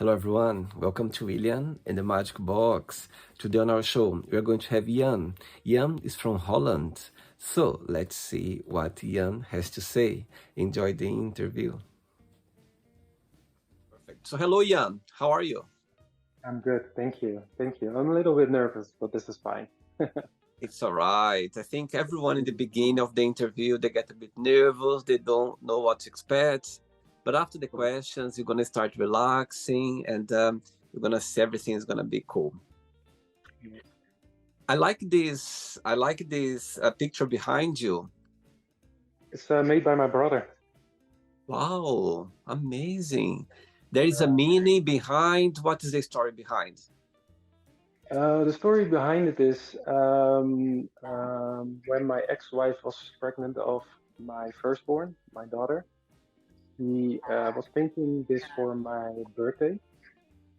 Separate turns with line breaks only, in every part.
Hello everyone, welcome to Ian and the Magic Box. Today on our show, we are going to have Ian. Ian is from Holland, so let's see what Ian has to say. Enjoy the interview. Perfect. So hello Ian, how are you?
I'm good, thank you. Thank you. I'm a little bit nervous, but this is fine.
It's all right. I think everyone in the beginning of the interview, they get a bit nervous, they don't know what to expect. But after the questions, you're going to start relaxing and you're going to see everything is going to be cool. I like this picture behind you.
It's made by my brother.
Wow, amazing. There is a meaning behind. What is the story behind?
The story behind it is when my ex-wife was pregnant of my firstborn, my daughter, he was painting this for my birthday.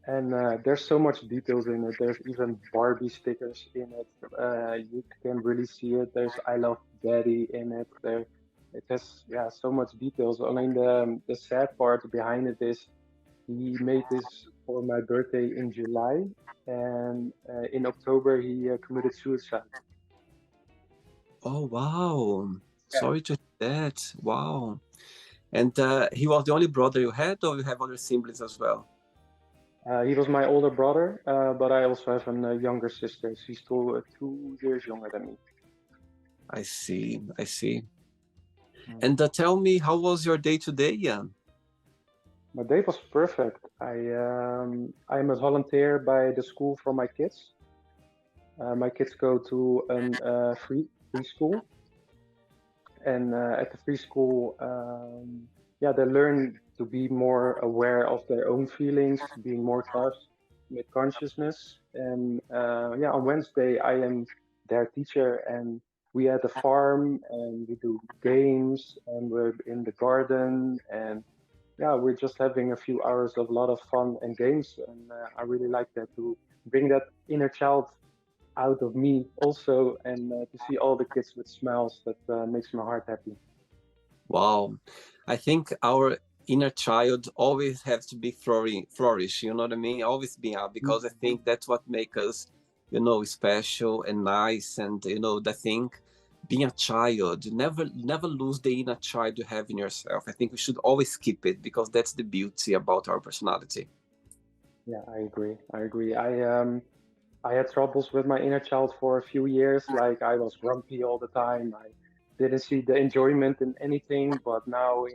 And there's so much details in it. There's even Barbie stickers in it. You can really see it. There's I love Daddy in it. It has so much details. I mean the sad part behind it is he made this for my birthday in July, and in October he committed suicide.
Oh, wow.
Yeah.
Sorry to hear that. Wow. And he was the only brother you had, or you have other siblings as well?
He was my older brother, but I also have a younger sister. She's still 2 years younger than me.
I see. I see.
Mm.
And tell me, how was your day today, Jan?
My day was perfect. I'm a volunteer by the school for my kids. My kids go to an free school, and at the free school, they learn to be more aware of their own feelings, being more with consciousness. And on Wednesday, I am their teacher, and we at the farm, and we do games, and we're in the garden, and we're just having a few hours of a lot of fun and games, and I really like that to bring that inner child out of me also, and to see all the kids with smiles that makes my heart happy.
Wow. I think our inner child always has to be flourish, you know what I mean? Always be up, because I think that's what makes us, special and nice. And, I think being a child, never lose the inner child you have in yourself. I think we should always keep it, because that's the beauty about our personality.
Yeah, I agree. I agree. I had troubles with my inner child for a few years. Like I was grumpy all the time. I didn't see the enjoyment in anything, but now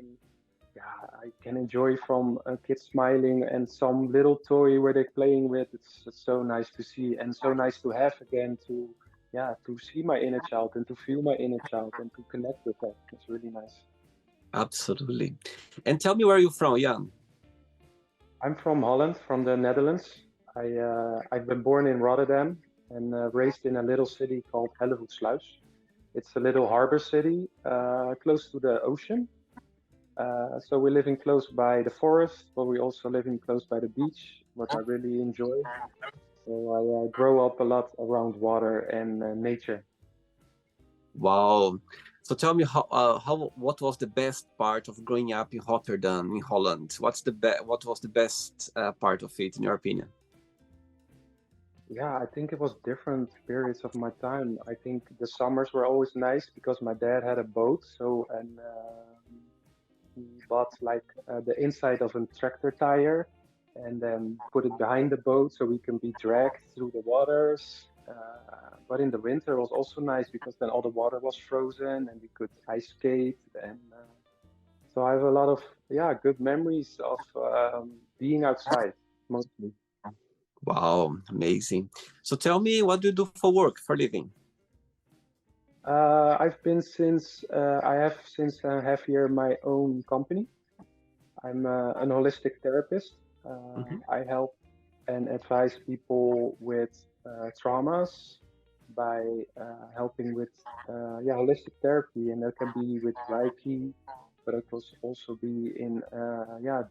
I can enjoy from a kid smiling and some little toy where they're playing with. It's so nice to see and so nice to have again to see my inner child and to feel my inner child and to connect with that. It's really nice.
Absolutely. And tell me, where are you from, Jan?
I'm from Holland, from the Netherlands. I've been born in Rotterdam and raised in a little city called Hellevoetsluis. It's a little harbor city close to the ocean. So we're living close by the forest, but we're also living close by the beach, what I really enjoy. So I grow up a lot around water and nature.
Wow. So tell me, what was the best part of growing up in Rotterdam, in Holland? What was the best part of it, in your opinion?
Yeah, I think it was different periods of my time. I think the summers were always nice because my dad had a boat, so and he bought like the inside of a tractor tire and then put it behind the boat so we can be dragged through the waters. But in the winter it was also nice because then all the water was frozen and we could ice skate. And so I have a lot of good memories of being outside mostly.
Wow, amazing. So tell me, what do you do for work, for living?
I've been since I have since a half year my own company. I'm an holistic therapist.
Mhm.
I help and advise people with traumas by helping with holistic therapy, and that can be with Reiki, but it can also be in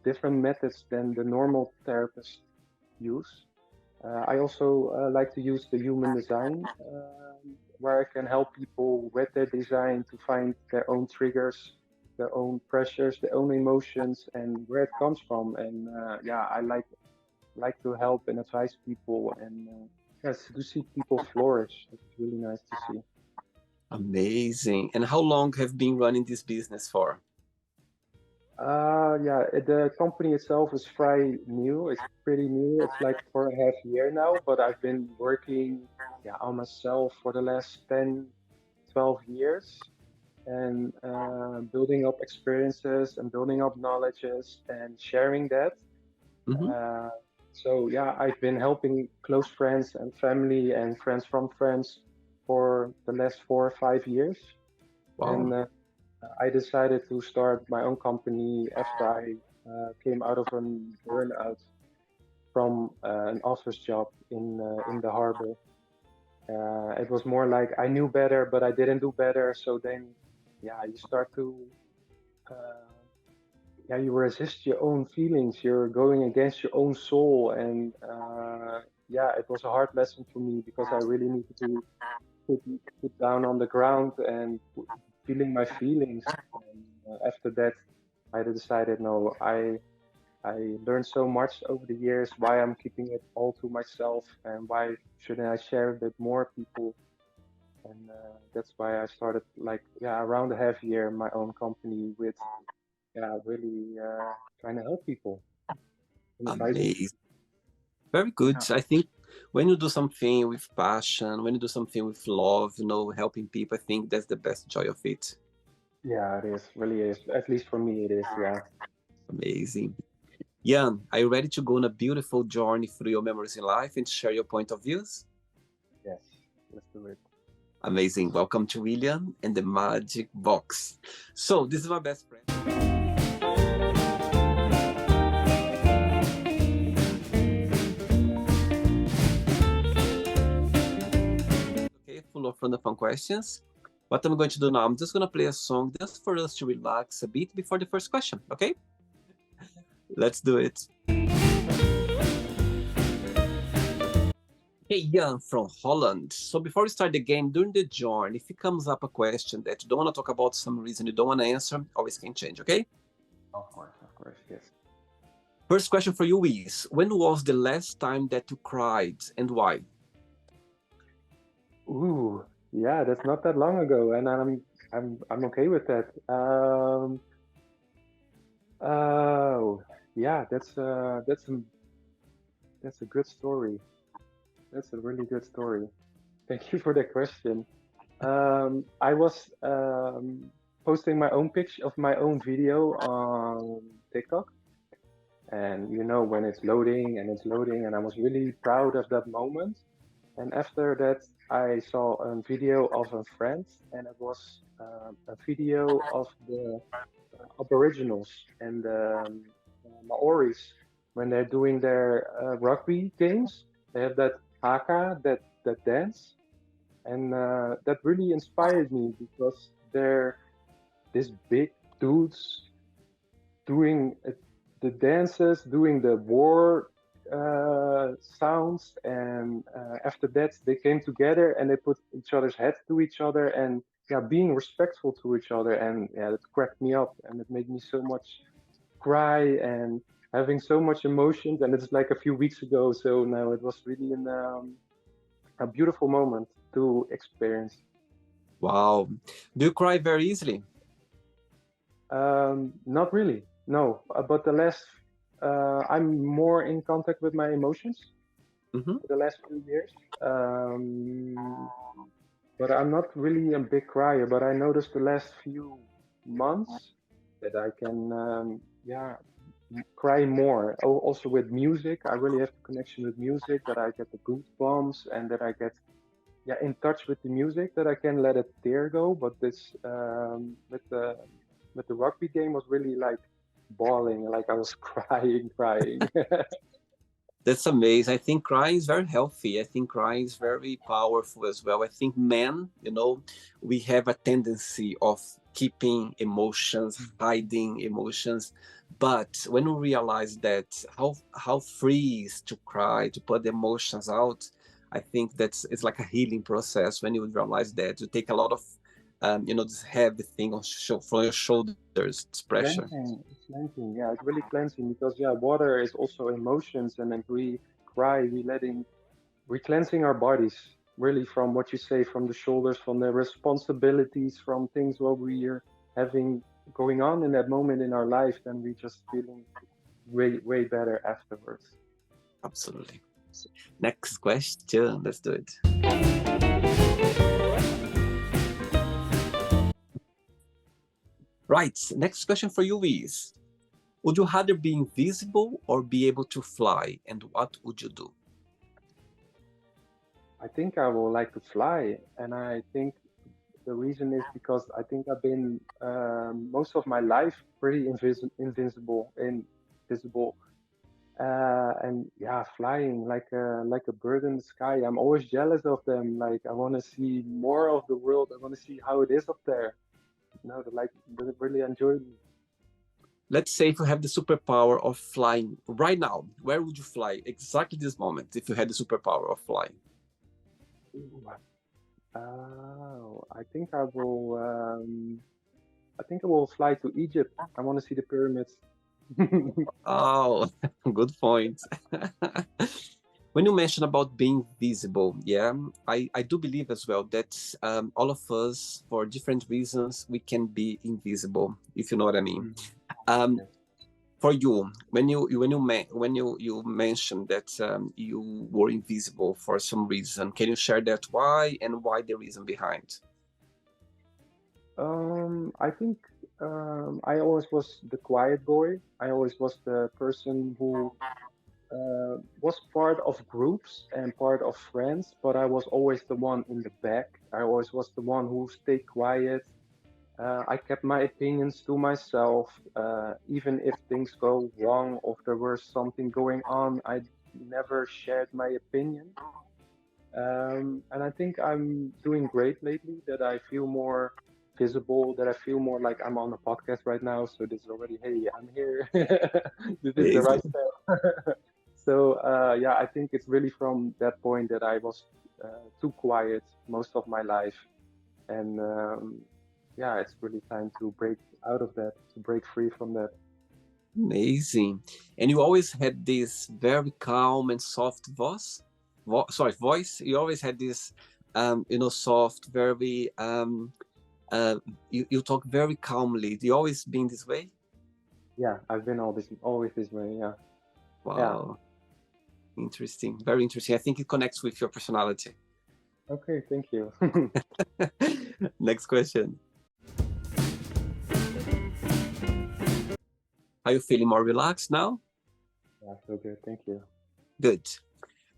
different methods than the normal therapists use. I also like to use the human design, where I can help people with their design to find their own triggers, their own pressures, their own emotions, and where it comes from. And I like like to help and advise people, and yes, to see people flourish. It's really nice to see.
Amazing. And how long have you been running this business for?
Yeah, the company itself is very new. It's pretty new. It's like for a half year now, but I've been working, yeah, on myself for the last 10, 12 years, and building up experiences and building up knowledges and sharing that.
Hmm.
Uh, so yeah, I've been helping close friends and family and friends from friends for the last 4 or 5 years.
Wow.
And I decided to start my own company after I came out of a burnout from an office job in the harbor. It was more like I knew better, but I didn't do better. So then, yeah, you start to uh, yeah, you resist your own feelings. You're going against your own soul, and yeah, it was a hard lesson for me because I really needed to put put down on the ground and feeling my feelings. And after that, I decided no, I learned so much over the years. Why I'm keeping it all to myself, and why shouldn't I share it with more people? And that's why I started, like, yeah, around a half year my own company with, yeah, really trying to help people and advising people.
Amazing. Very good.
Yeah,
I think when you do something with passion, when you do something with love, helping people, I think that's the best joy of it.
Yeah, it is, really is. At least for me, it is. Yeah.
Amazing. Jan, are you ready to go on a beautiful journey through your memories in life and share your point of views?
Yes. Let's do it.
Amazing. Welcome to William and the Magic Box. So, this is my best friend. Okay, full of fun questions. What I'm going to do now, I'm just going to play a song just for us to relax a bit before the first question, okay? Let's do it. Hey, Jan from Holland. So before we start the game, during the journey, if it comes up a question that you don't want to talk about, some reason you don't want to answer, always can change, okay?
Of course, yes.
First question for you is, when was the last time that you cried and why?
Ooh, yeah, that's not that long ago, and I'm okay with that. Oh, yeah, that's a good story. That's a really good story. Thank you for the question. I was posting my own picture of my own video on TikTok, and when it's loading and it's loading, and I was really proud of that moment. And after that, I saw a video of a friend, and it was a video of the Aboriginals and Maoris when they're doing their rugby games. They have that haka, that dance, and that really inspired me because they're these big dudes doing the dances, doing the war sounds, and after that they came together and they put each other's heads to each other, and yeah, being respectful to each other, and yeah, it cracked me up and it made me so much cry and having so much emotions. And it's like a few weeks ago, so now it was really a beautiful moment to experience.
Wow. Do you cry very easily?
Not really, no. But I'm more in contact with my emotions
Mm-hmm.
for the last few years. Um, but I'm not really a big crier. But I noticed the last few months that I can, yeah, cry more. Also with music, I really have the connection with music that I get the goosebumps and that I get, yeah, in touch with the music that I can let a tear go. But this with the rugby game was really like bawling, like I was crying.
That's amazing. I think crying is very healthy. I think crying is very powerful as well. I think men, we have a tendency of keeping emotions, hiding emotions. But when we realize that how free is to cry, to put the emotions out, I think it's like a healing process when you realize that. You take a lot of this heavy thing on from your shoulders. It's pressure.
It's cleansing. Yeah, it's really cleansing because yeah, water is also emotions, and then we cry, we cleansing our bodies really from what you say, from the shoulders, from the responsibilities, from things what we are having going on in that moment in our life, then we just feeling way better afterwards.
Absolutely. Next question. Let's do it. Right. Next question for you is: would you rather be invisible or be able to fly? And what would you do?
I think I will like to fly, and I think the reason is because I think I've been most of my life pretty invisible, and yeah, flying like a bird in the sky. I'm always jealous of them. Like I want to see more of the world. I want to see how it is up there. No, they really enjoy me.
Let's say if you have the superpower of flying right now, where would you fly exactly this moment if you had the superpower of flying?
Ooh, I think I will. I think I will fly to Egypt. I want to see the pyramids.
Oh, good point. When you mention about being visible, yeah, I do believe as well that all of us, for different reasons, we can be invisible, if you know what I mean.
Mm,
Um,
yes.
for you, when you mentioned that you were invisible for some reason, can you share that why and why the reason behind?
I think I always was the quiet boy. I always was the person who was part of groups and part of friends, but I was always the one in the back. I always was the one who stayed quiet. I kept my opinions to myself, even if things go wrong or if there was something going on. I never shared my opinion. And I think I'm doing great lately, that I feel more visible, that I feel more like I'm on a podcast right now. So this is already, hey, I'm here. This is the right
Amazing.
step. So yeah, I think it's really from that point that I was too quiet most of my life. And yeah, it's really time to break out of that, to break free from that.
Amazing. And you always had this very calm and soft voice. You always had this, soft, very, you talk very calmly. Do you always been this way?
Yeah, I've been always this way. Yeah. Yeah.
Wow. Interesting. Very interesting. I think it connects with your personality.
Okay, thank you.
Next question. Are you feeling more relaxed now?
Yeah, so good. Thank you.
Good.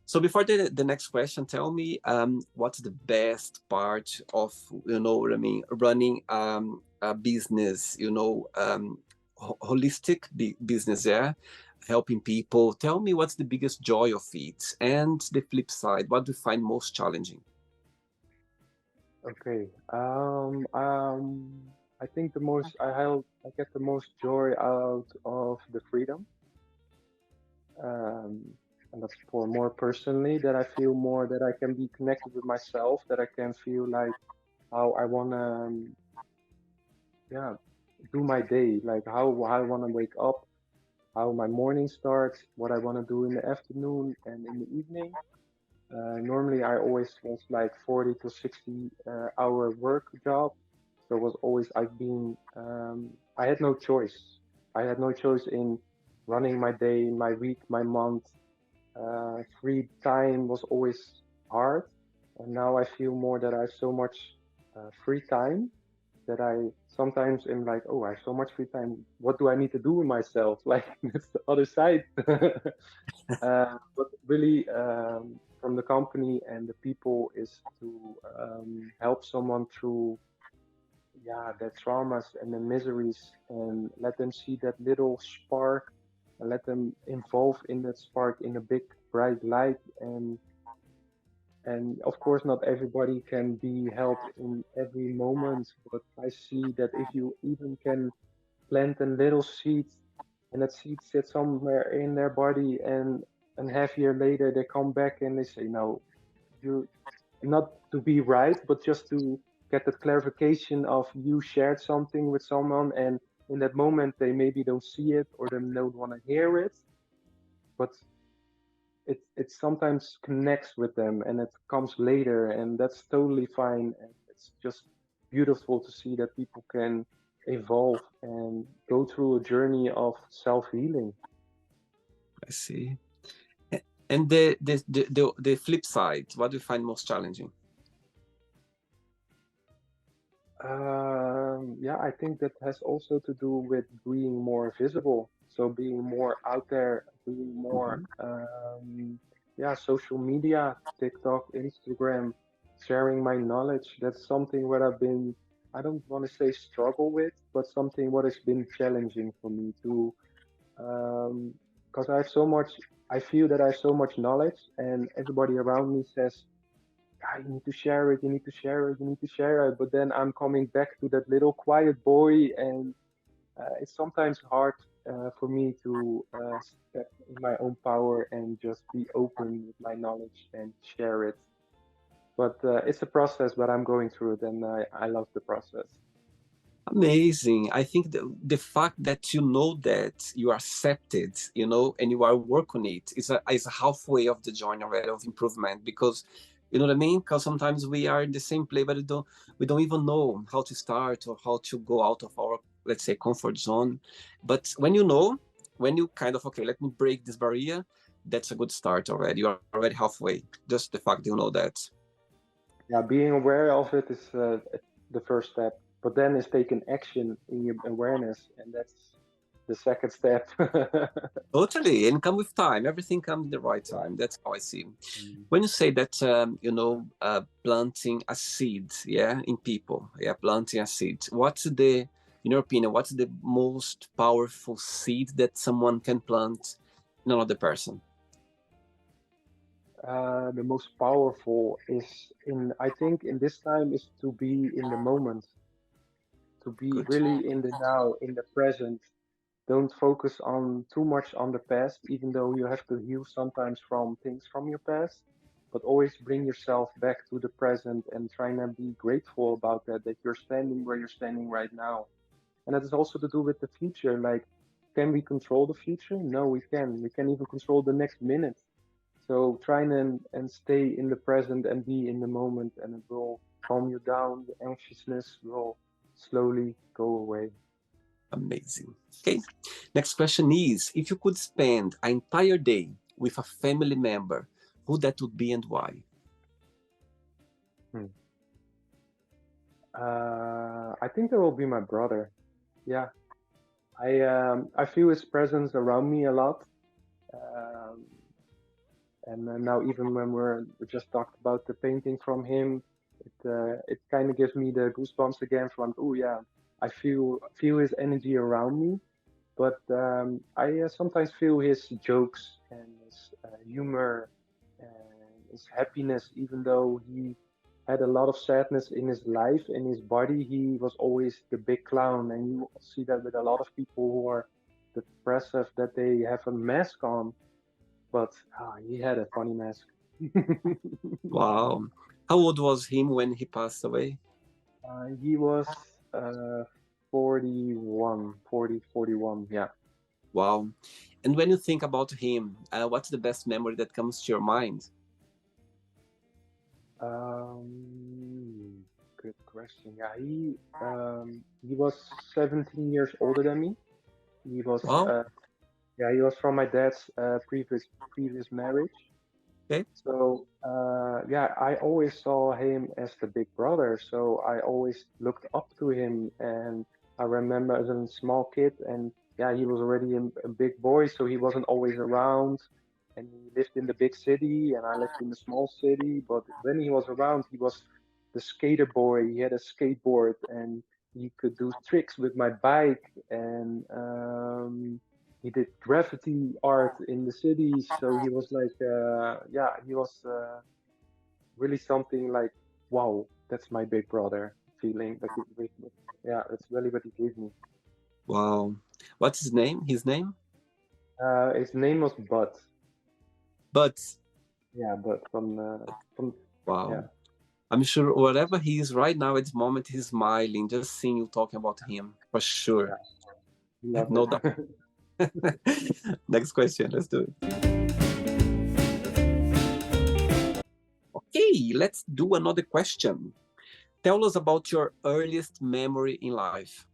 So before the next question, tell me what's the best part of what I mean, running a business, holistic business, yeah, helping people. Tell me what's the biggest joy of it, and the flip side, what do you find most challenging?
Okay. I think I get the most joy out of the freedom. Um, and that's for more personally, that I feel more that I can be connected with myself, that I can feel like how I wanna, yeah, do my day, like how I wanna wake up, how my morning starts, what I wanna do in the afternoon and in the evening. Normally, I always was like 40 to 60 hour work job. So it was always, I had no choice. I had no choice in running my day, my week, my month. Free time was always hard. And now I feel more that I have so much free time that I sometimes am like, oh, I have so much free time. What do I need to do with myself? Like, it's the other side. But really, from the company and the people is to help someone through, yeah, their traumas and the miseries, and let them see that little spark, and let them involve in that spark in a big bright light. And of course, not everybody can be helped in every moment, but I see that if you even can plant a little seed, and that seed sits somewhere in their body, and half year later they come back and they say, no, you, not to be right, but just to get that clarification of you shared something with someone, and in that moment they maybe don't see it or they don't want to hear it, but it sometimes connects with them and it comes later, and that's totally fine. And it's just beautiful to see that people can evolve and go through a journey of self-healing.
I see. And the flip side, what do you find most challenging?
Yeah, I think that has also to do with being more visible. So being more out there, being more,
Mhm.
yeah, social media, TikTok, Instagram, sharing my knowledge. That's something where I've been, I don't want to say struggle with, but something what has been challenging for me to, because I have so much, I feel that I have so much knowledge, and everybody around me says, "Ah, you need to share it, you need to share it, you need to share it." But then I'm coming back to that little quiet boy, and it's sometimes hard for me to step in my own power and just be open with my knowledge and share it. But it's a process, but I'm going through it, and I love the process.
Amazing. I think the fact that you know that you are accepted, and you are working on it is a halfway of the journey already of improvement. Because you know what I mean? Because sometimes we are in the same place, but we don't even know how to start or how to go out of our, let's say, comfort zone. But when you kind of, okay, let me break this barrier, that's a good start already. You're already halfway. Just the fact you know that.
Yeah, being aware of it is the first step, but then is taking action in your awareness, and that's the second step.
Totally, and come with time. Everything comes in the right time. That's how I see.
Mm.
When you say that, planting a seed, yeah, in people, yeah, planting a seed. In your opinion, what's the most powerful seed that someone can plant in another person?
The most powerful is in, I think, in this time is to be in the moment, to be
Good.
really in the now, in the present. Don't focus on too much on the past, even though you have to heal sometimes from things from your past. But always bring yourself back to the present and try and be grateful about that, that you're standing where you're standing right now. And that is also to do with the future. Like, can we control the future? No, we can. We can even control the next minute. So try and stay in the present and be in the moment, and it will calm you down. The anxiousness will slowly go away.
Amazing. Okay. Next question is: if you could spend an entire day with a family member, who that would be and why?
Hmm. I think that will be my brother. Yeah, I feel his presence around me a lot. Um, and now even when we just talked about the painting from him, it kind of gives me the goosebumps again. From, oh yeah, I feel his energy around me. But I sometimes feel his jokes and his humor and his happiness, even though he had a lot of sadness in his life, in his body, he was always the big clown. And you see that with a lot of people who are depressive, that they have a mask on, but he had a funny mask.
Wow. How old was him when he passed away?
He was uh, 41, 40, 41. Yeah.
Wow. And when you think about him, what's the best memory that comes to your mind?
Um, Good question. Yeah, he was 17 years older than me. He was
Wow.
yeah, he was from my dad's previous marriage.
Okay.
So yeah, I always saw him as the big brother. So I always looked up to him, and I remember as a small kid, and yeah, he was already a big boy, so he wasn't always around. And he lived in the big city, and I lived in the small city. But when he was around, he was the skater boy. He had a skateboard, and he could do tricks with my bike, and he did graffiti art in the city. So he was like, yeah, he was really something like, wow, that's my big brother feeling. Yeah, that's really what he gave me.
Wow. What's his name? His name?
His name was Bud.
But
Yeah, Bud from
wow.
yeah.
I'm sure wherever he is right now at this moment, he's smiling, just seeing you talking about him, for sure.
Yeah, love
No
it.
doubt. Next question, let's do it. Okay, let's do another question. Tell us about your earliest memory in life.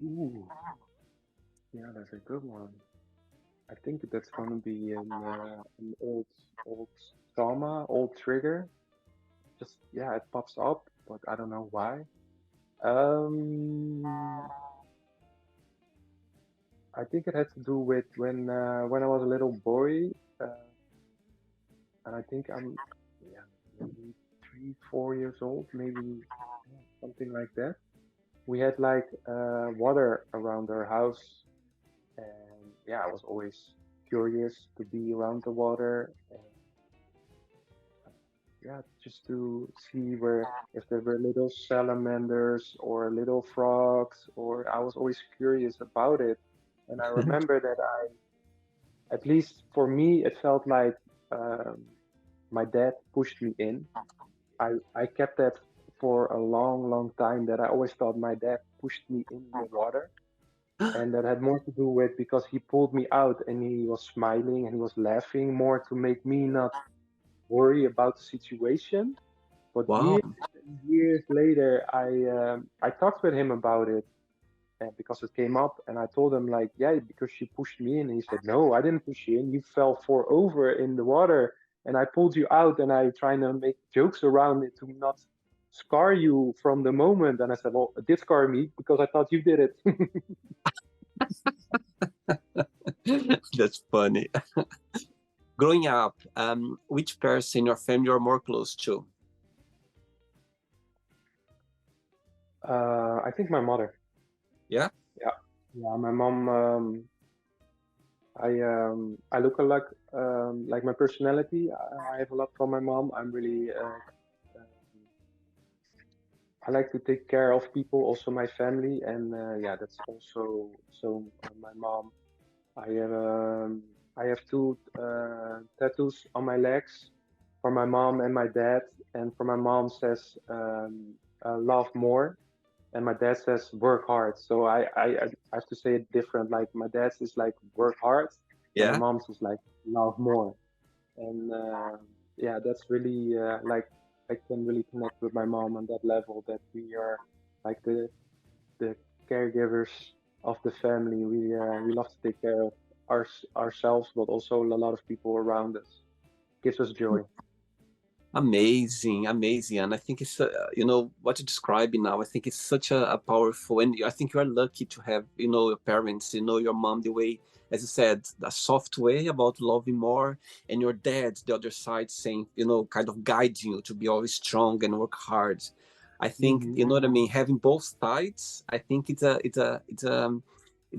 Ooh, yeah, that's a good one. I think that's gonna be an old trauma, old trigger. Just yeah, it pops up, but I don't know why. Um, I think it had to do with when I was a little boy, uh, and I think I'm yeah maybe 3, 4 years old, maybe yeah, something like that. We had like water around our house, and yeah, I was always curious to be around the water, and yeah, just to see where if there were little salamanders or little frogs, or I was always curious about it. And I remember that at least for me, it felt like um, my dad pushed me in. I kept that for a long, long time that I always thought my dad pushed me in the water. And that had more to do with because he pulled me out and he was smiling and he was laughing more to make me not worry about the situation. But
Wow.
years and years later, I talked with him about it because it came up, and I told him like, yeah, because you pushed me in. And he said, no, I didn't push you in. You fell for over in the water, and I pulled you out, and I trying to make jokes around it to not scar you from the moment. And I said, well, it did scar me because I thought you did it.
That's funny. Growing up, which person in your family you're more close to?
I think my mother.
Yeah.
Yeah, yeah, my mom. I look a lot like my personality. I have a lot from my mom. I'm really I like to take care of people, also my family, and yeah, that's also so. My mom, I have two tattoos on my legs for my mom and my dad, and for my mom says love more, and my dad says work hard. So I have to say it different. Like my dad's is like work hard, and my
Yeah.
mom's is like love more. And yeah, that's really like I can really connect with my mom on that level that we are like the caregivers of the family. We love to take care of ourselves, but also a lot of people around us. Gives us joy.
Amazing, amazing. And I think it's, what you're describing now, I think it's such a powerful, and I think you are lucky to have, your parents, your mom, the way, as you said, a soft way about loving more, and your dad, the other side, saying, kind of guiding you to be always strong and work hard. I think,
Hmm.
you know what I mean? Having both sides, I think it's a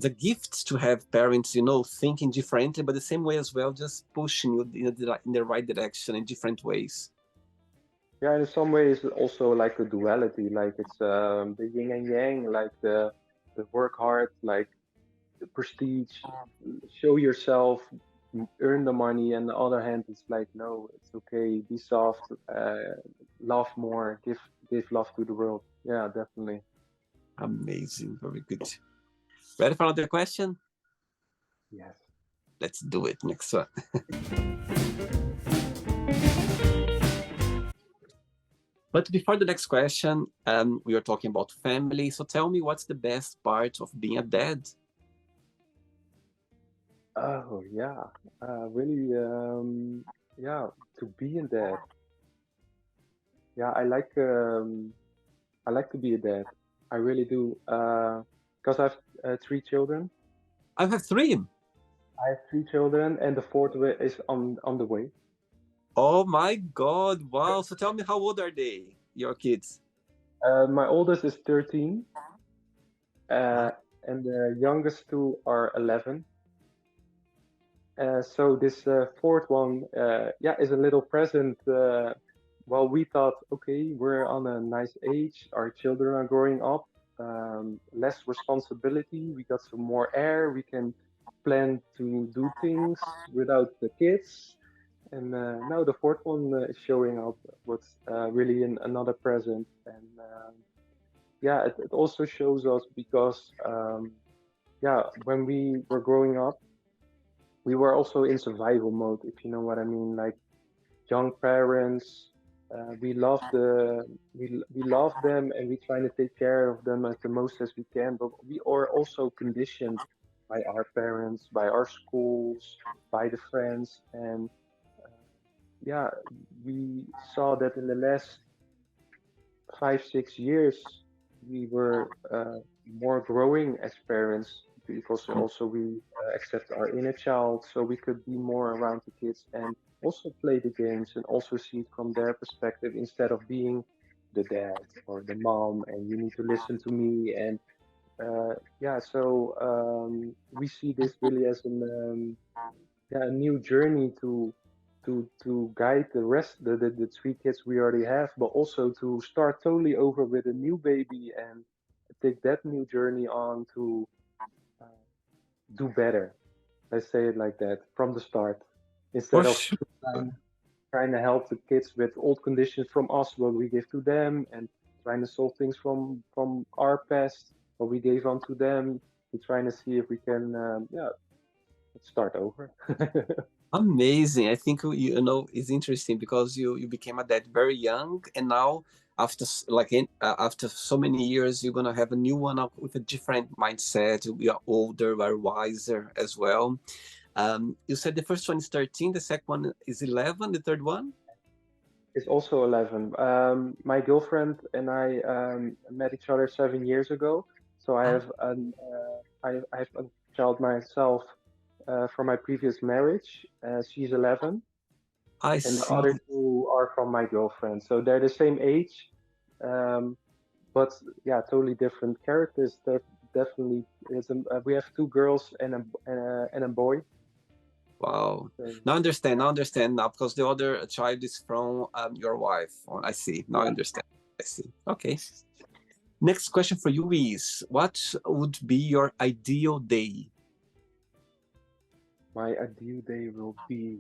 gift to have parents, thinking differently, but the same way as well, just pushing you in the right direction in different ways.
Yeah, in some ways also like a duality, like it's the yin and yang, like the work hard, like the prestige, show yourself, earn the money, and the other hand, it's like no, it's okay, be soft, love more, give love to the world. Yeah, definitely.
Amazing. Very good. Ready for another question?
Yes.
Let's do it. Next one. But before the next question, we are talking about family. So tell me, what's the best part of being a dad?
Oh yeah, really, yeah, to be in that. Yeah, I like to be a dad. I really do. Because I have 3 children.
I have three.
I have 3 children, and the fourth is on the way.
Oh my God. Wow. So tell me, how old are they, your kids?
My oldest is 13,
Wow.
uh, and the youngest two are 11. So this fourth one, yeah, is a little present. Well, we thought, okay, we're on a nice age. Our children are growing up, less responsibility. We got some more air. We can plan to do things without the kids. And now the fourth one is showing up what's really another present. And yeah, it also shows us because yeah, when we were growing up, we were also in survival mode, if you know what I mean. Like young parents, we love we love them and we try to take care of them as the most as we can. But we are also conditioned by our parents, by our schools, by the friends, and yeah, we saw that in the last 5 6 years we were more growing as parents because also we accept our inner child, so we could be more around the kids and also play the games and also see it from their perspective instead of being the dad or the mom and you need to listen to me. And yeah, so we see this really as yeah, a new journey to guide the rest the three kids we already have, but also to start totally over with a new baby and take that new journey on to uh, do better. Let's say it like that from the start,
For
instead of
sure.
trying to help the kids with old conditions from us what we give to them and trying to solve things from our past what we gave on to them. We're trying to see if we can yeah, let's start over.
Amazing. I think you know it's interesting because you became a dad very young, and now after after so many years, you're gonna have a new one up with a different mindset. We are older, we're wiser as well. You said the first one is 13, the second one is 11, the third one.
It's also 11. My girlfriend and I met each other 7 years ago. So
Ah,
I have a child myself from my previous marriage. She's 11,
I
and the
see.
other two are from my girlfriend. So they're the same age, um, but yeah, totally different characters. They're definitely, we have two girls and a boy.
Wow.
So,
Now I understand. Now I understand now because the other child is from your wife. Oh, I see. Now I
yeah,
understand. I see. Okay. Next question for you is: what would be your ideal day?
my ideal day will be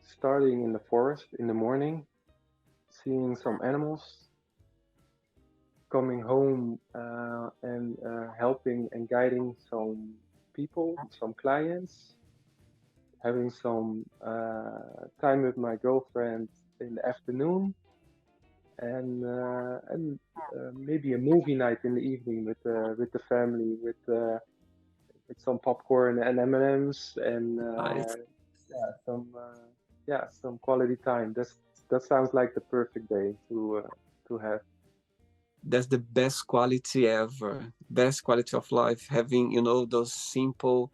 starting in the forest in the morning, seeing some animals, coming home and helping and guiding some people, some clients, having some time with my girlfriend in the afternoon, and maybe a movie night in the evening with the family with some popcorn and M&Ms and
Nice.
yeah, some quality time. That sounds like the perfect day to have.
That's the best quality ever. Best quality of life. Having those simple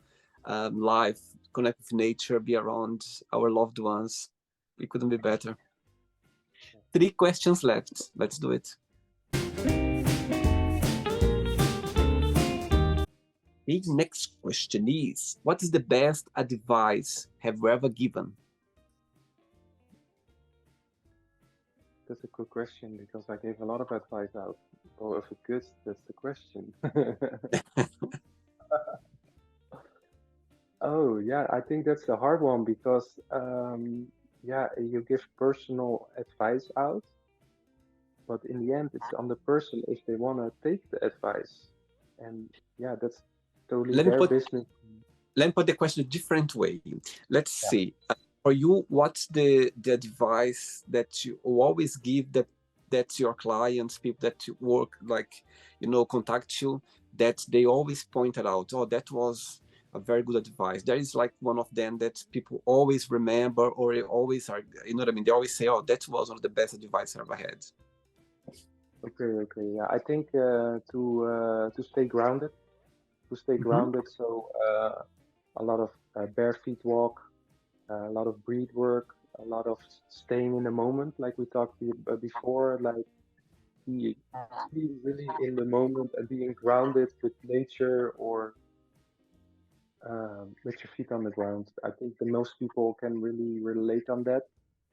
life, connect with nature, be around our loved ones. It couldn't be better. Three questions left. Let's do it. The next question is: what is the best advice have you ever given?
That's a good question because I gave a lot of advice out. Or if it good, that's the question. Oh yeah, I think that's a hard one because yeah, you give personal advice out, but in the end, it's on the person if they want to take the advice, and yeah, that's totally
let me
their
put
business.
let me put the question a different way. Let's
Yeah.
see. For you, what's the advice that you always give that your clients, people that you work like, contact you, that they always pointed out, oh, that was a very good advice. There is like one of them that people always remember or always are, you know what I mean? They always say, oh, that was one of the best advice I ever had.
Okay, okay, yeah. I think to stay grounded, to stay
Hmm.
grounded. So a lot of bare feet walk, a lot of breath work, a lot of staying in the moment, like we talked before, like be, being really in the moment and being grounded with nature or with your feet on the ground. I think the most people can really relate on that,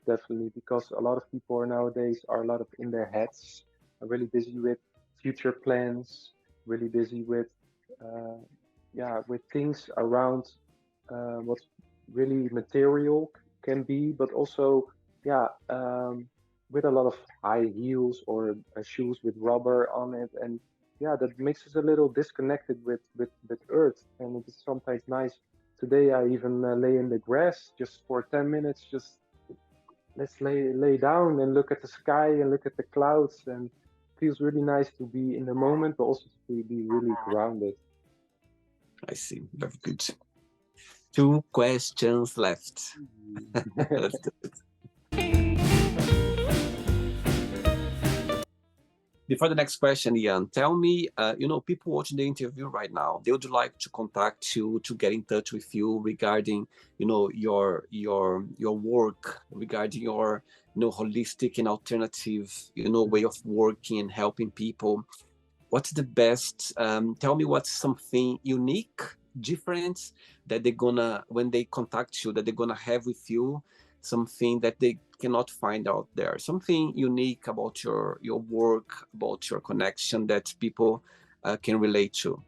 definitely, because a lot of people are nowadays are a lot of in their heads, are really busy with future plans, really busy with yeah, with things around what's really material. can be, but also, yeah, with a lot of high heels or shoes with rubber on it, and yeah, that makes us a little disconnected with Earth, and it is sometimes nice. Today I even lay in the grass just for 10 minutes, just let's lay down and look at the sky and look at the clouds, and it feels really nice to be in the moment, but also to be really grounded.
I see. Very good. 2 questions left. Let's do it. Before the next question, Ian, tell me, people watching the interview right now, they would like to contact you, to get in touch with you regarding, your work, regarding your, holistic and alternative, way of working and helping people. What's the best? Tell me what's something unique, different that they're gonna, when they contact you, that they're gonna have with you, something that they cannot find out there, something unique about your work, about your connection that people can relate to.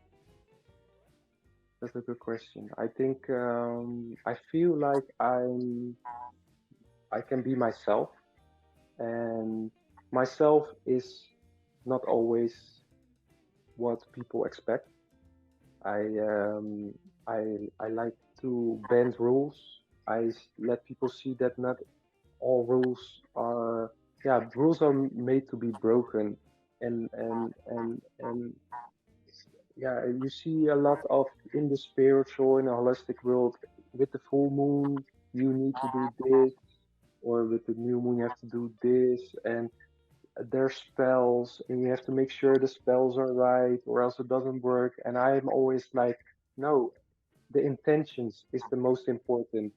That's a good question. I think I feel like I can be myself, and myself is not always what people expect. I um, I like to bend rules. Let people see that not all rules are, yeah, rules are made to be broken, and yeah, you see a lot of in the spiritual, in a holistic world, with the full moon you need to do this, or with the new moon you have to do this, and there's spells and you have to make sure the spells are right or else it doesn't work. And I'm always like, no, the intentions is the most important.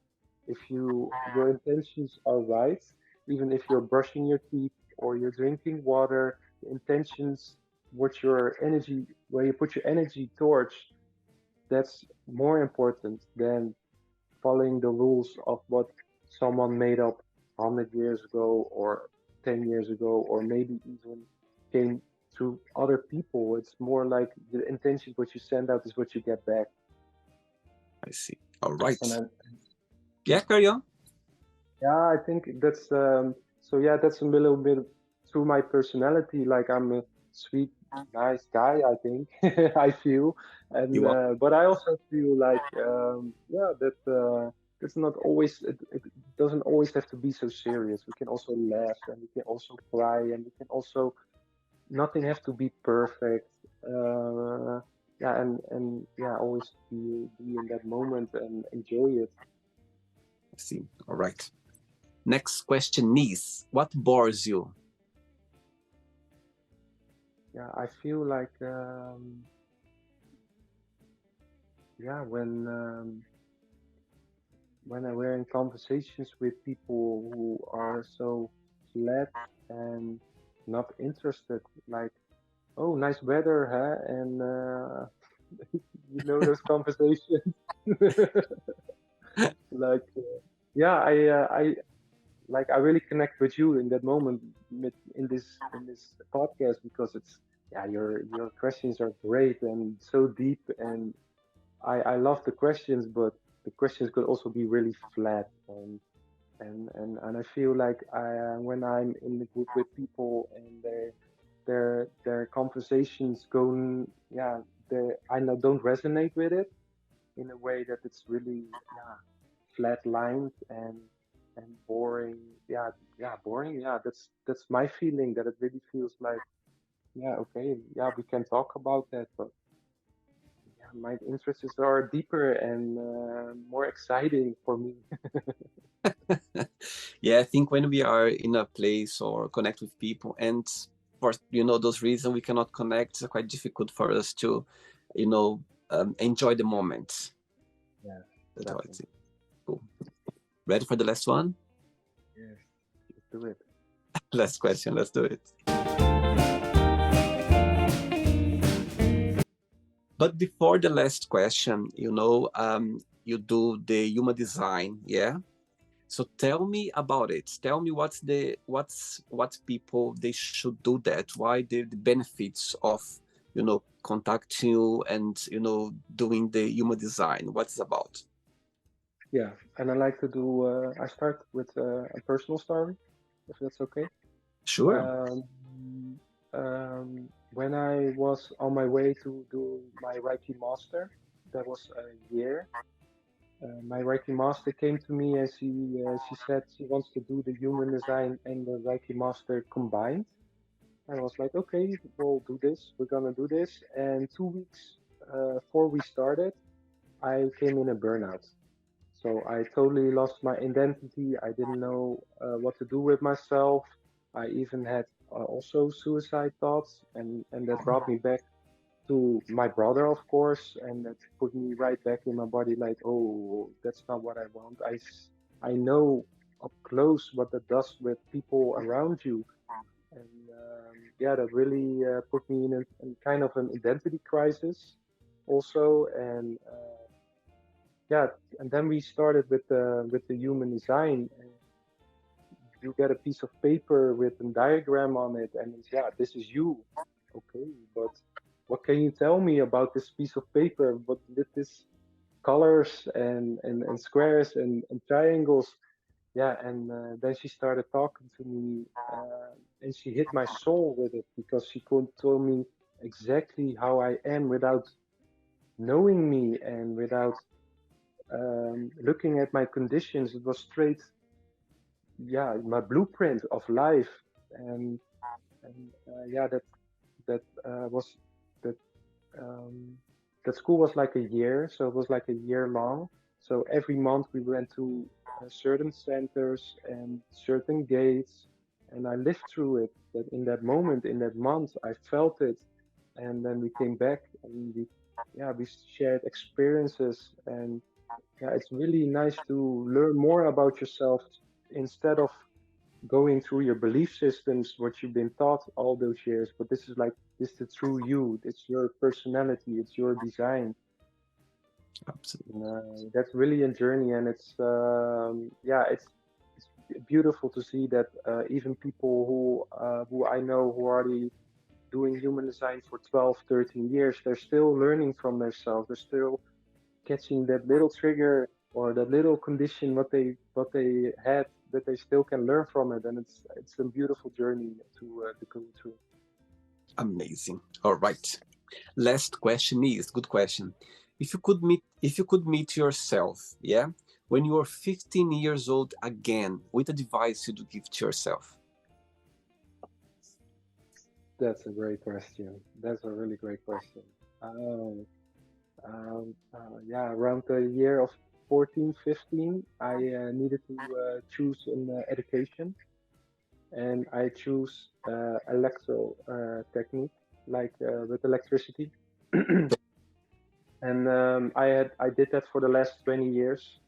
If your intentions are right, even if you're brushing your teeth or you're drinking water, the intentions, what your energy, where you put your energy towards, that's more important than following the rules of what someone made up 100 years ago or 10 years ago, or maybe even came through other people. It's more like the intention, what you send out is what you get back.
I see. All right.
And I,
Yeah, carry on.
yeah, I think that's so. Yeah, that's a little bit through my personality. Like I'm a sweet, nice guy. I think I feel, and
You are.
but I also feel like yeah, that it's not always. It doesn't always have to be so serious. We can also laugh, and we can also cry, and we can also nothing has to be perfect. Yeah, and yeah, always be in that moment and enjoy it.
I see. All right. Next question is, what bores you?
Yeah, I feel like yeah, when we're in conversations with people who are so flat and not interested, like, oh, nice weather, huh? And you know those conversations. Like, yeah, I like I really connect with you in that moment in this podcast, because it's, yeah, your questions are great and so deep, and I love the questions, but the questions could also be really flat, and I feel like when I'm in the group with people and their conversations go, yeah, I know don't resonate with it in a way that it's really, yeah, flat lined and boring. Yeah, yeah, boring. Yeah, that's my feeling, that it really feels like, yeah, okay, yeah, we can talk about that, but yeah, my interests are deeper and more exciting for me.
Yeah, I think when we are in a place or connect with people, and for those reasons we cannot connect, it's quite difficult for us to, enjoy the moment.
Yeah,
That's how I
exactly.
think. Cool. Ready for the last one?
Yes, let's do it.
Last question. Let's do it. But before the last question, you do the human design, yeah? So tell me about it. Tell me what people they should do that. Why the benefits of contacting you and doing the human design. What's it about?
Yeah, and I like to do. I start with a personal story, if that's okay.
Sure.
Um, when I was on my way to do my Reiki master, that was a year. My Reiki master came to me and she said she wants to do the human design and the Reiki master combined. And I was like, okay, we'll do this. We're gonna do this. And 2 weeks before we started, I came in a burnout. So I totally lost my identity. I didn't know what to do with myself. I even had also suicide thoughts, and that brought me back to my brother, of course, and that put me right back in my body. Like, oh, that's not what I want. I know up close what that does with people around you, and yeah, that really put me in kind of an identity crisis, also, and. Yeah, and then we started with the human design. And you get a piece of paper with a diagram on it, and it's, yeah, this is you. Okay, but what can you tell me about this piece of paper? What with this colors and squares and triangles? Yeah, and then she started talking to me, and she hit my soul with it because she could tell me exactly how I am without knowing me and without looking at my conditions. It was straight, yeah, my blueprint of life, and yeah, that was that um, that school was like a year, so it was like a year long. So every month we went to certain centers and certain gates, and I lived through it. That in that moment, in that month, I felt it, and then we came back and yeah, we shared experiences, and yeah, it's really nice to learn more about yourself instead of going through your belief systems, what you've been taught all those years. But this is like, this is the true you. It's your personality. It's your design.
Absolutely.
And, that's really a journey, and it's yeah, it's beautiful to see that even people who I know who are already doing human design for 12, 13 years, they're still learning from themselves. They're still catching that little trigger or that little condition what they had, that they still can learn from it, and it's a beautiful journey to go through.
Amazing. All right. Last question is good question. If you could meet yourself, yeah, when you were 15 years old again, with advice you'd give to yourself.
That's a great question. That's a really great question. um, yeah, around the year of 14, 15, I needed to choose an education, and I choose electro technique, like with electricity. And I did that for the last 20 years,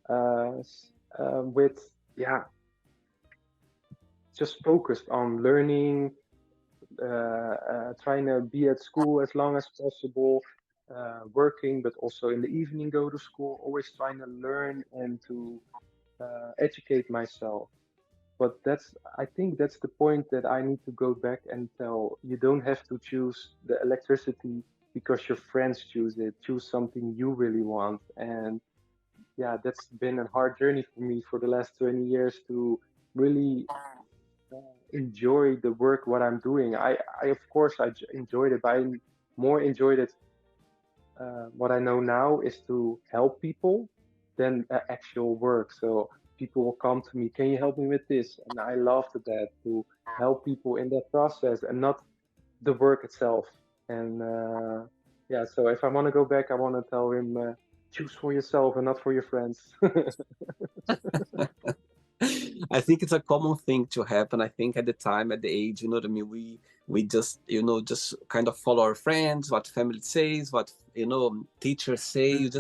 with, yeah, just focused on learning, trying to be at school as long as possible, working, but also in the evening go to school, always trying to learn and to educate myself. But I think that's the point that I need to go back and tell, you don't have to choose the electricity because your friends choose it. Choose something you really want. And yeah, that's been a hard journey for me for the last 20 years to really enjoy the work what I'm doing. I of course enjoyed it, but I more enjoyed it. What I know now is to help people than actual work. So people will come to me, can you help me with this? And I loved that, to help people in that process and not the work itself. And yeah, so if I want to go back, I want to tell him, choose for yourself and not for your friends.
I think it's a common thing to happen. I think at the time, at the age, you know what I mean. We just just kind of follow our friends, what family says, what teachers say. You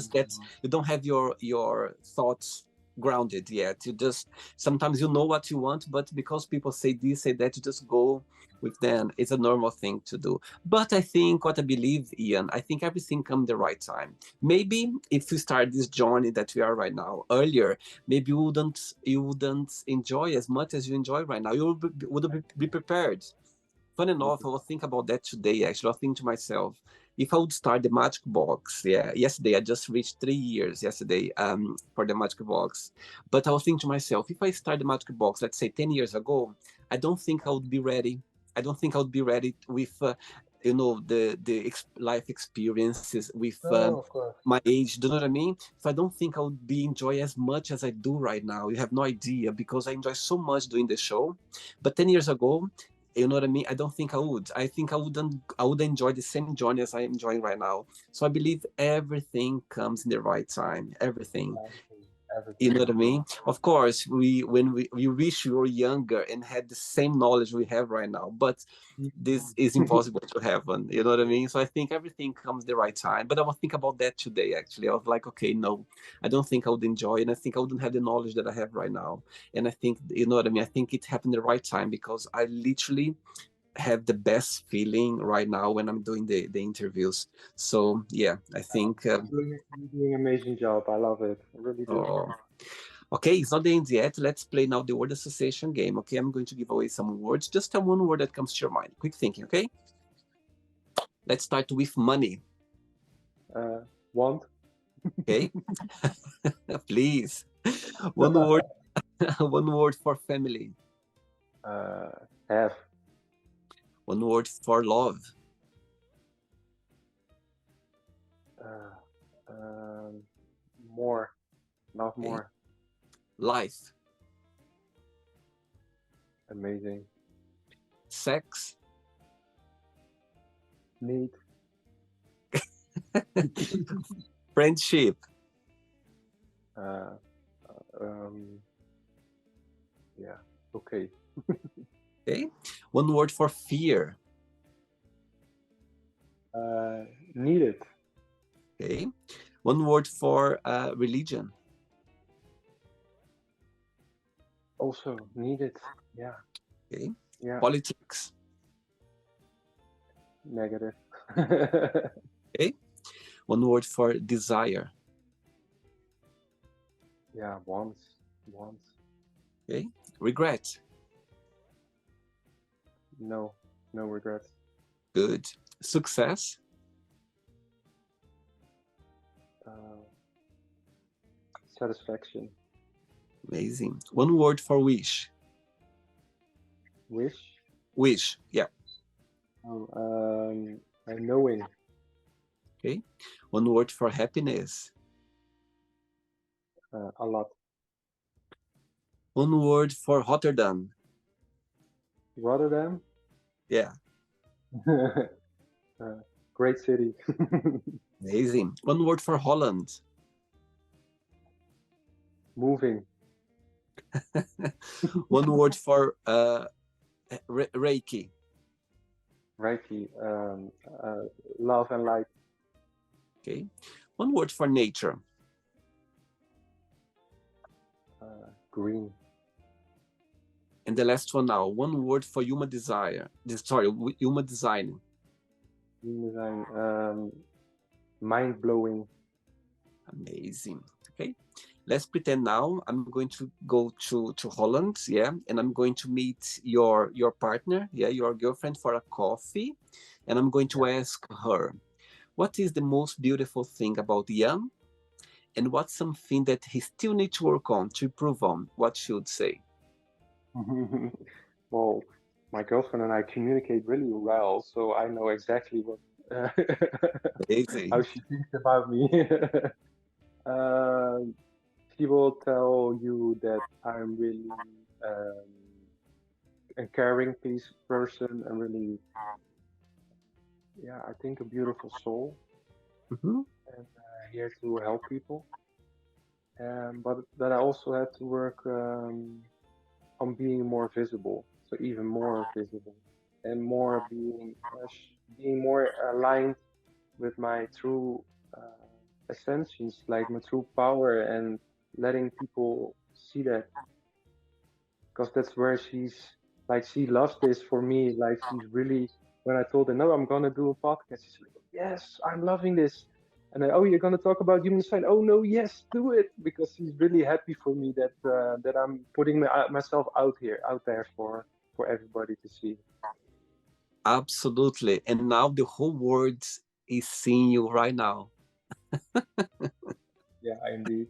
don't have your thoughts grounded yet. You just sometimes you know what you want, but because people say this, say that, you just go with them. It's a normal thing to do. But I think what I believe, Ian, I think everything come the right time. Maybe if we start this journey that we are right now earlier, maybe you wouldn't enjoy as much as you enjoy right now. You would be prepared. Fun enough, I was thinking about that today. Actually, I was thinking to myself, if I would start the Magic Box, yeah, yesterday I just reached 3 years yesterday for the Magic Box. But I was thinking to myself, if I start the Magic Box, let's say 10 years ago, I don't think I would be ready. I don't think I would be ready with, the life experiences with
No, of course.
my age. Do you know what I mean? So I don't think I would be enjoy as much as I do right now. You have no idea because I enjoy so much doing the show. But 10 years ago, you know what I mean? I don't think I would. I think I would enjoy the same journey as I'm enjoying right now. So I believe everything comes in the right time. Everything.
Everything,
You
everything.
know what I mean? Of course, we wish we were younger and had the same knowledge we have right now, but this is impossible to happen. You know what I mean? So I think everything comes the right time. But I was thinking about that today. Actually, I was like, okay, no, I don't think I would enjoy it. And I think I wouldn't have the knowledge that I have right now. And I think, you know what I mean? I think it happened the right time because I literally have the best feeling right now when I'm doing the interviews. So yeah, I think.
You're doing an amazing job. I love it. I really do.
Oh, okay, it's not the end yet. Let's play now the word association game. Okay, I'm going to give away some words. Just tell one word that comes to your mind. Quick thinking, okay? Let's start with money.
Want?
Okay, please. One word. One word for family.
Have.
One word for love.
More. Love
Okay.
more.
Life.
Amazing.
Sex.
Need.
Friendship.
Yeah. Okay.
Okay. One word for fear.
Needed.
Okay. One word for religion.
Also needed. Yeah.
Okay.
Yeah.
Politics.
Negative.
Okay. One word for desire.
Yeah. Wants. Wants.
Okay. Regret.
No. No regrets.
Good. Success.
Satisfaction.
Amazing. One word for wish.
Wish.
Wish. Yeah.
Knowing.
Okay. One word for happiness.
A lot.
One word for Rotterdam.
Rotterdam.
Yeah.
Great city.
Amazing. One word for Holland.
Moving.
One word for Reiki.
Reiki. Love and light.
Okay. One word for nature.
Green.
And the last one now. One word for human desire. Human design.
Human design. Mind blowing.
Amazing. Okay. Let's pretend now I'm going to go to Holland, yeah, and I'm going to meet your partner, yeah, your girlfriend for a coffee, and I'm going to ask her, what is the most beautiful thing about Jan, and what's something that he still needs to work on to improve on? What she would say?
Well, my girlfriend and I communicate really well, so I know exactly what how
Amazing.
she thinks about me. Um, she will tell you that I'm really a caring person and really, yeah, I think a beautiful soul
Mm-hmm.
and here to help people. But that I also have to work on being more visible, so even more visible, and more being more aligned with my true ascensions, like my true power, and letting people see that, because that's where she's like she loves this for me. Like she's really when I told her no, I'm gonna do a podcast, she's like, yes, I'm loving this. And I, oh, you're gonna talk about human design? Oh no, yes, do it, because she's really happy for me that that I'm putting myself out there for everybody to see.
Absolutely. And now the whole world is seeing you right now.
Yeah, indeed.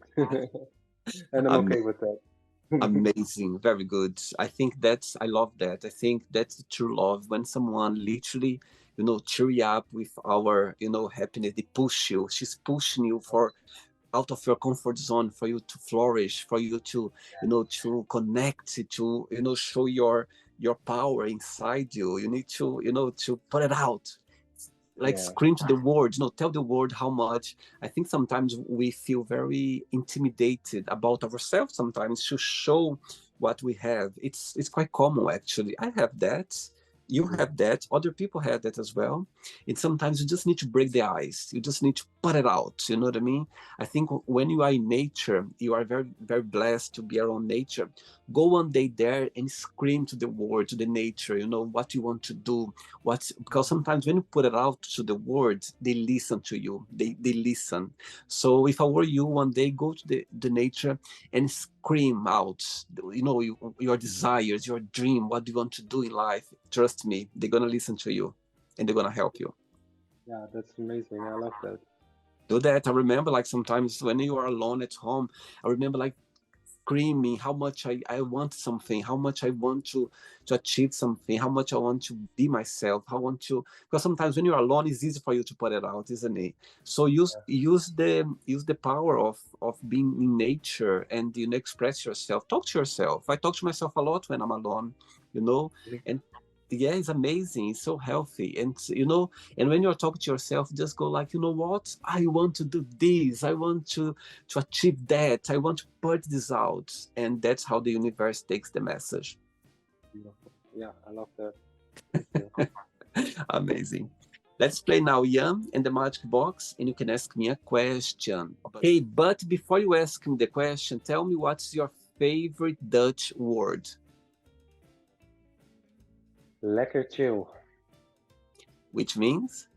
And I'm
Am-
okay with that.
Amazing, very good. I think I love that. I think that's true love when someone literally, cheer you up with our, happiness. They push you. She's pushing you for out of your comfort zone for you to flourish, for you to to connect, to show your power inside you. You need to to put it out, like
Yeah,
scream to the world, tell the world how much. I think sometimes we feel very intimidated about ourselves sometimes to show what we have. It's quite common, actually. I have that, you
yeah,
have that, other people have that as well. And sometimes you just need to break the ice, you just need to put it out, you know what I mean? I think when you are in nature, you are very, very blessed to be around nature. Go one day there and scream to the world, to the nature, what you want to do, what's, because sometimes when you put it out to the world, they listen to you, they listen. So if I were you, one day go to the nature and scream out, your desires, your dream, what do you want to do in life. Trust me, they're gonna listen to you and they're gonna help you.
yeah. That's amazing. I love that.
Do that. I remember, like, sometimes when you are alone at home, I remember, like, screaming how much I want something, how much I want to achieve something, how much I want to be myself, how I want to, because sometimes when you're alone, it's easy for you to put it out, isn't it? So use the power of being in nature and express yourself. Talk to yourself. I talk to myself a lot when I'm alone, you know,
Yeah.
and yeah, it's amazing. It's so healthy. And and when you're talking to yourself, just go like, you know what? I want to do this. I want to achieve that. I want to put this out. And that's how the universe takes the message.
Beautiful. Yeah, I love that. Thank you.
Amazing. Let's play now, Ian, in the magic box, and you can ask me a question. Okay, but before you ask me the question, tell me what's your favorite Dutch word,
Lekker chill.
which means,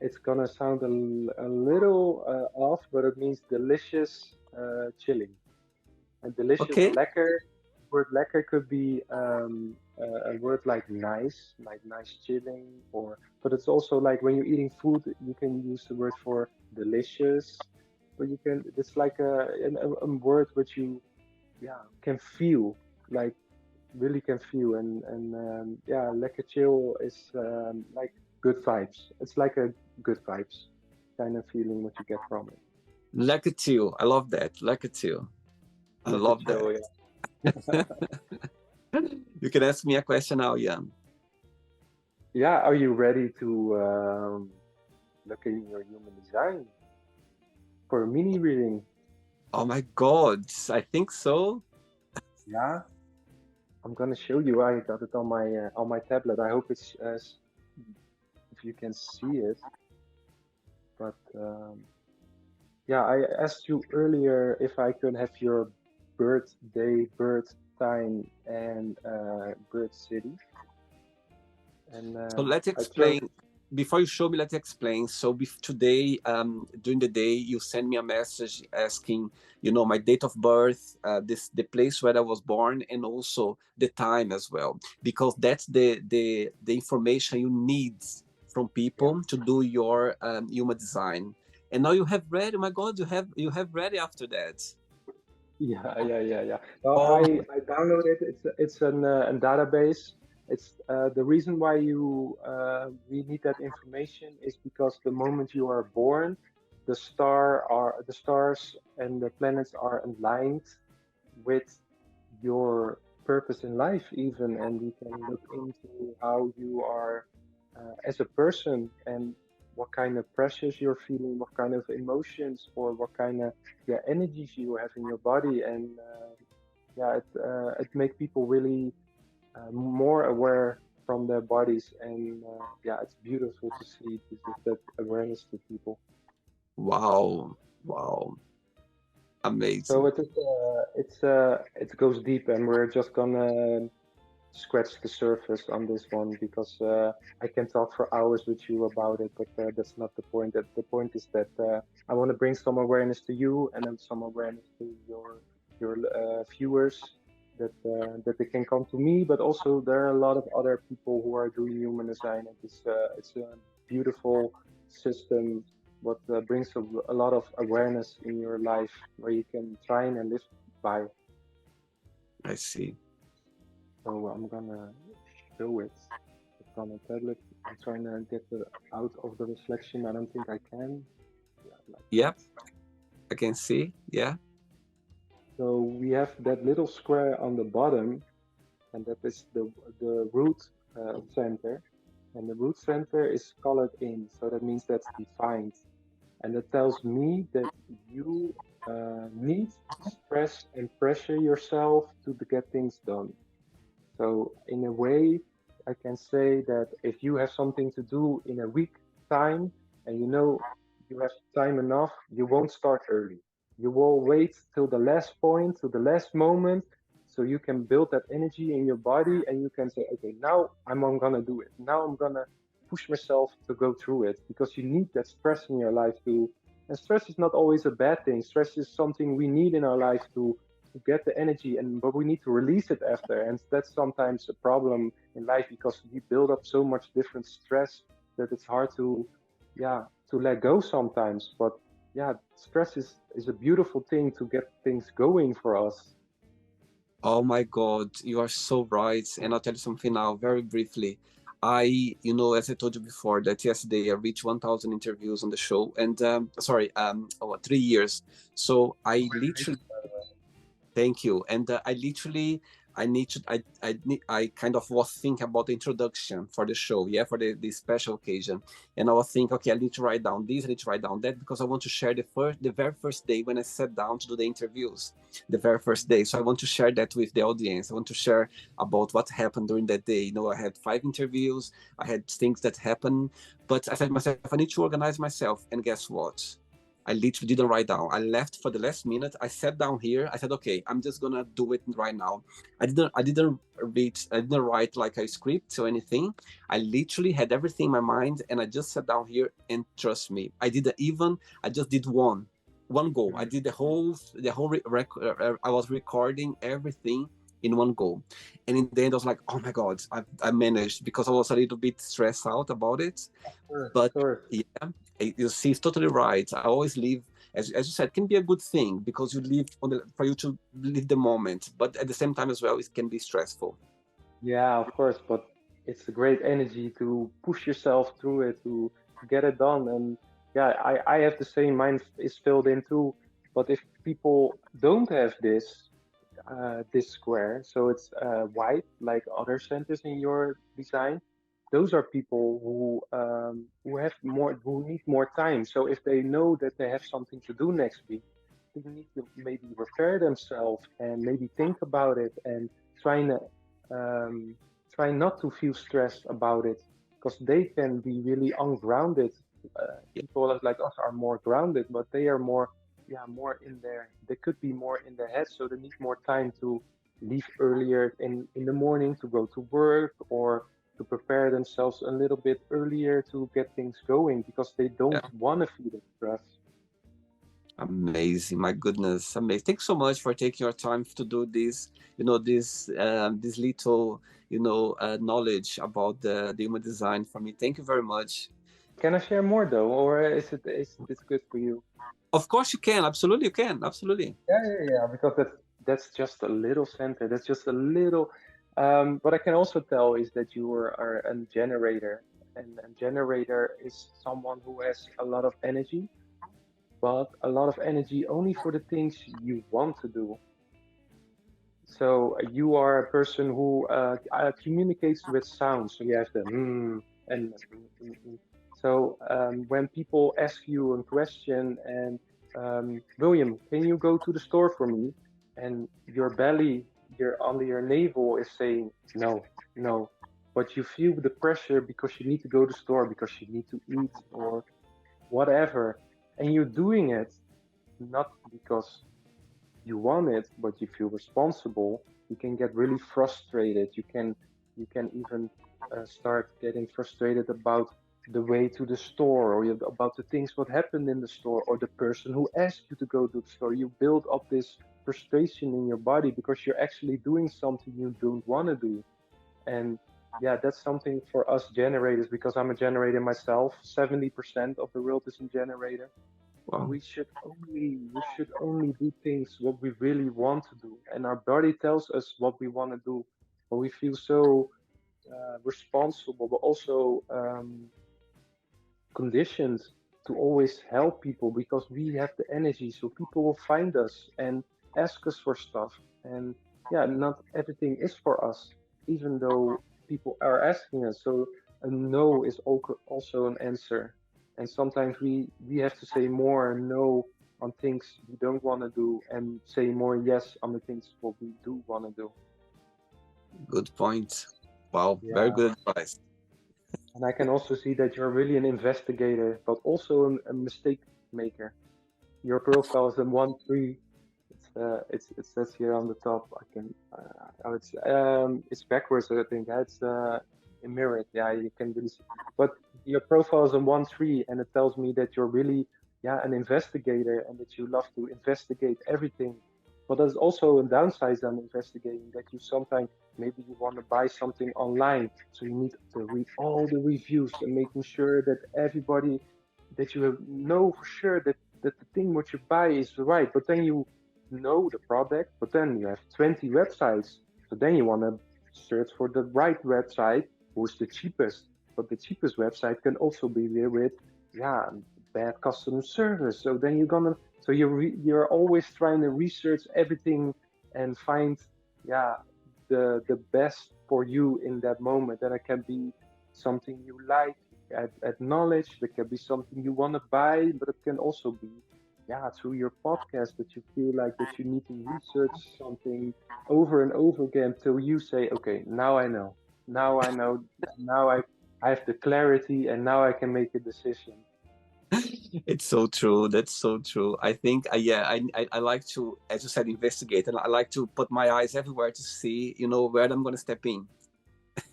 It's gonna sound a little off, but it means delicious, chilling. And delicious,
okay,
lekker. Word lekker could be a word like nice chilling, or but it's also like when you're eating food, you can use the word for delicious, but you can it's like a word which you yeah can feel like really can feel and yeah, lekker chill is like good vibes. It's like a good vibes kind of feeling what you get from it.
Lacatil. I love that. Lacatil. I
Lekker
love
chill,
that.
yeah.
You can ask me a question now, Ian.
Yeah, are you ready to look in your human design for a mini reading?
Oh my God, I think so.
Yeah, I'm gonna show you. I got it on my tablet. I hope it's if you can see it. But yeah, I asked you earlier if I could have your birthday, birth time, and birth city, and
So let's
I chose.
explain. Before you show me, let's explain. So today, during the day, you send me a message asking, my date of birth, the place where I was born, and also the time as well, because that's the information you need from
Yeah.
people to do your human design. And now you have read. Oh my God, you have read after that.
Yeah. Well,
Oh,
I downloaded it. It's a database. It's the reason why you we need that information is because the moment you are born, the stars and the planets are aligned with your purpose in life even, and we can look into how you are as a person and what kind of pressures you're feeling, what kind of emotions or what kind of yeah energies you have in your body, and yeah, it make people really more aware from their bodies, and yeah, it's beautiful to see this is that awareness to people.
wow, wow,
So
amazing.
it goes deep, and we're just gonna scratch the surface on this one because I can talk for hours with you about it, but that's not the point. That the point is that I want to bring some awareness to you and then some awareness to your viewers that they can come to me, but also there are a lot of other people who are doing human design, and it's beautiful system what brings a lot of awareness in your life where you can try and live by.
I see.
So I'm gonna show it. It's on a tablet. I'm trying to get it out of the reflection. I don't think I can. Yeah, like that.
Yep, I can see. Yeah.
So we have that little square on the bottom, and that is the root center. And the root center is colored in, so that means that's defined. And that tells me that you need stress and pressure yourself to get things done. So in a way, I can say that if you have something to do in a week time and you know you have time enough, you won't start early. You will wait till the last point, to the last moment, so you can build that energy in your body and you can say, okay, now I'm gonna do it. Now I'm gonna push myself to go through it because you need that stress in your life too. And stress is not always a bad thing. Stress is something we need in our life to get the energy, and but we need to release it after, and that's sometimes a problem in life because we build up so much different stress that it's hard to, yeah, to let go sometimes. But yeah, stress is a beautiful thing to get things going for us.
Oh my God, you are so right. And I'll tell you something now, very briefly. As I told you before, that yesterday I reached 1,000 interviews on the show, and 3 years. So I literally, thank you. And I kind of was thinking about the introduction for the show, yeah, for the special occasion. And I was thinking, okay, I need to write down this, I need to write down that, because I want to share the very first day when I sat down to do the interviews, the very first day. So I want to share that with the audience. I want to share about what happened during that day. I had 5 interviews, I had things that happened, but I said to myself, I need to organize myself. And guess what? I literally didn't write down. I left for the last minute. I sat down here. I said, okay, I'm just gonna do it right now. I didn't write like a script or anything. I literally had everything in my mind, and I just sat down here, and trust me, I just did one goal. I did I was recording everything in one go. And in the end, I was like, oh my God, I managed, because I was a little bit stressed out about it.
Sure,
But
sure.
yeah, you see, it's totally right. I always live, as you said, it can be a good thing because you live for you to live the moment. But at the same time as well, it can be stressful.
Yeah, of course, but it's a great energy to push yourself through it to get it done. And yeah, I have the same mind is filled in too. But if people don't have this square, so it's white like other centers in your design, those are people who have more who need more time. So if they know that they have something to do next week, they need to maybe prepare themselves and maybe think about it and trying to um, try not to feel stressed about it because they can be really ungrounded.
Yeah,
People like us are more grounded, but they are more, yeah, more in their. They could be more in their head, so they need more time to leave earlier in the morning to go to work or to prepare themselves a little bit earlier to get things going because they
yeah.
don't want to feel the stress.
Amazing. My goodness, amazing. Thanks so much for taking your time to do this. This little, knowledge about the human design for me. Thank you very much.
Can I share more though, or is this good for you?
Of course you can. Absolutely, you can. Absolutely.
Yeah, yeah, yeah. Because that's just a little center. That's just a little. What I can also tell is that you are a generator, and a generator is someone who has a lot of energy, but a lot of energy only for the things you want to do. So you are a person who communicates with sound. So you have the and so when people ask you a question and William, can you go to the store for me? And your belly, your under your navel is saying no, no, but you feel the pressure because you need to go to the store because you need to eat or whatever, and you're doing it not because you want it, but you feel responsible, you can get really frustrated. You can even start getting frustrated about the way to the store or about the things what happened in the store or the person who asked you to go to the store. You build up this frustration in your body because you're actually doing something you don't want to do. And yeah, that's something for us generators, because I'm a generator myself. 70% of the world is a generator.
Wow.
We should only do things what we really want to do, and our body tells us what we want to do. But we feel so responsible, but also conditioned to always help people because we have the energy. So people will find us and ask us for stuff. And yeah, not everything is for us, even though people are asking us. So a no is also an answer. And sometimes we have to say more no on things we don't want to do and say more yes on the things what we do want to do.
Good point. Wow, very
Yeah.
good advice.
And I can also see that you're really an investigator, but also a mistake maker. Your profile is in 1-3. It says here on the top. I can it's backwards. I think it's in mirrored. Yeah, you can really see. But your profile is in 1-3, and it tells me that you're really an investigator and that you love to investigate everything. But there's also a downside on investigating, that you sometimes maybe you want to buy something online, so you need to read all the reviews and making sure that everybody that you know for sure that the thing what you buy is right. But then you know the product, but then you have 20 websites. So then you want to search for the right website, who's the cheapest. But the cheapest website can also be there with, yeah, bad customer service. So then you're always trying to research everything and find, yeah, the best for you in that moment. And it can be something you like, at knowledge. There can be something you want to buy, but it can also be, yeah, through your podcast, that you feel like that you need to research something over and over again till you say, okay, now I know. Now I know. Now I have the clarity, and now I can make a decision.
It's so true. That's so true. I think, yeah, I like to, as you said, investigate, and I like to put my eyes everywhere to see, where I'm going to step in.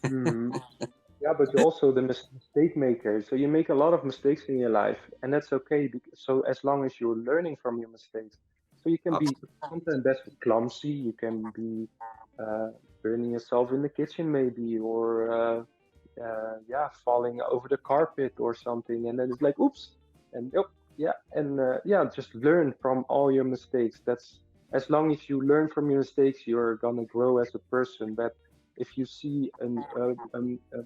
Hmm. Yeah, but you're also the mistake maker. So you make a lot of mistakes in your life, and that's okay. So as long as you're learning from your mistakes, so you can be sometimes that's clumsy. You can be uh, burning yourself in the kitchen, maybe, or yeah, falling over the carpet or something, and then it's like, oops, and oh, yeah, and yeah, just learn from all your mistakes. That's as long as you learn from your mistakes, you're gonna grow as a person. But if you see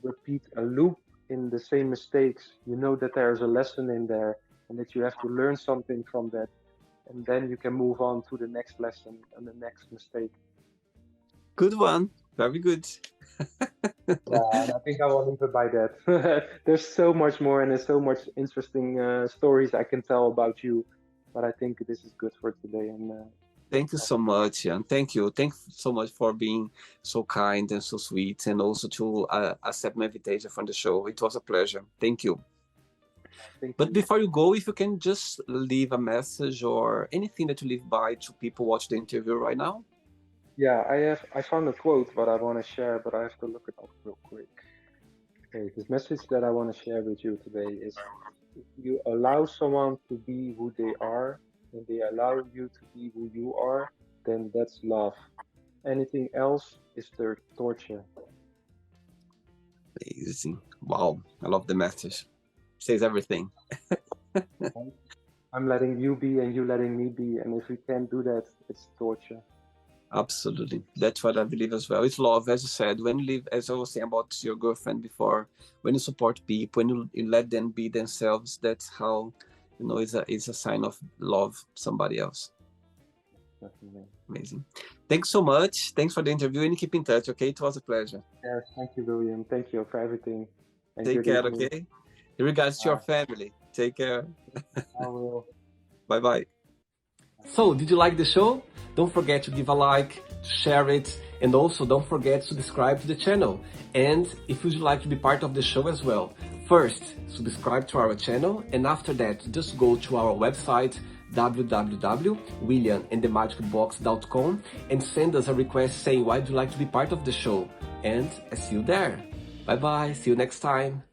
repeat a loop in the same mistakes, you know that there's a lesson in there, and that you have to learn something from that, and then you can move on to the next lesson and the next mistake.
Good one. Very good.
Yeah, and I think I will leave it by that. There's so much more, and there's so much interesting stories I can tell about you, but I think this is good for today. And
Thank you so much, Jan. Thank you. Thanks so much for being so kind and so sweet, and also to accept my invitation from the show. It was a pleasure. Thank you.
thank
But
you.
before you go, if you can just leave a message or anything that you leave by to people watch the interview right now.
Yeah, I found a quote what I want to share, but I have to look it up real quick. Okay, this message that I want to share with you today is: if you allow someone to be who they are, and they allow you to be who you are, then that's love. Anything else is their torture.
Amazing. Wow. I love the message. Says everything.
Right? I'm letting you be and you letting me be, and if we can't do that, it's torture.
Absolutely. That's what I believe as well. It's love, as you said. When you live, as I was saying about your girlfriend before, when you support people, when you let them be themselves, that's how, it's a sign of love somebody else.
Definitely.
Amazing. Thanks so much. Thanks for the interview, and keep in touch, okay? It was a pleasure.
Yes, thank you, William. Thank you for everything. And
Take
good
care,
evening.
okay? In regards to your
Bye.
family, take care.
I will.
Bye-bye. So, did you like the show? Don't forget to give a like, to share it, and also don't forget to subscribe to the channel. And if you'd like to be part of the show as well, first, subscribe to our channel, and after that, just go to our website, www.williamandthemagicbox.com, and send us a request saying why would you like to be part of the show. And I see you there. Bye-bye. See you next time.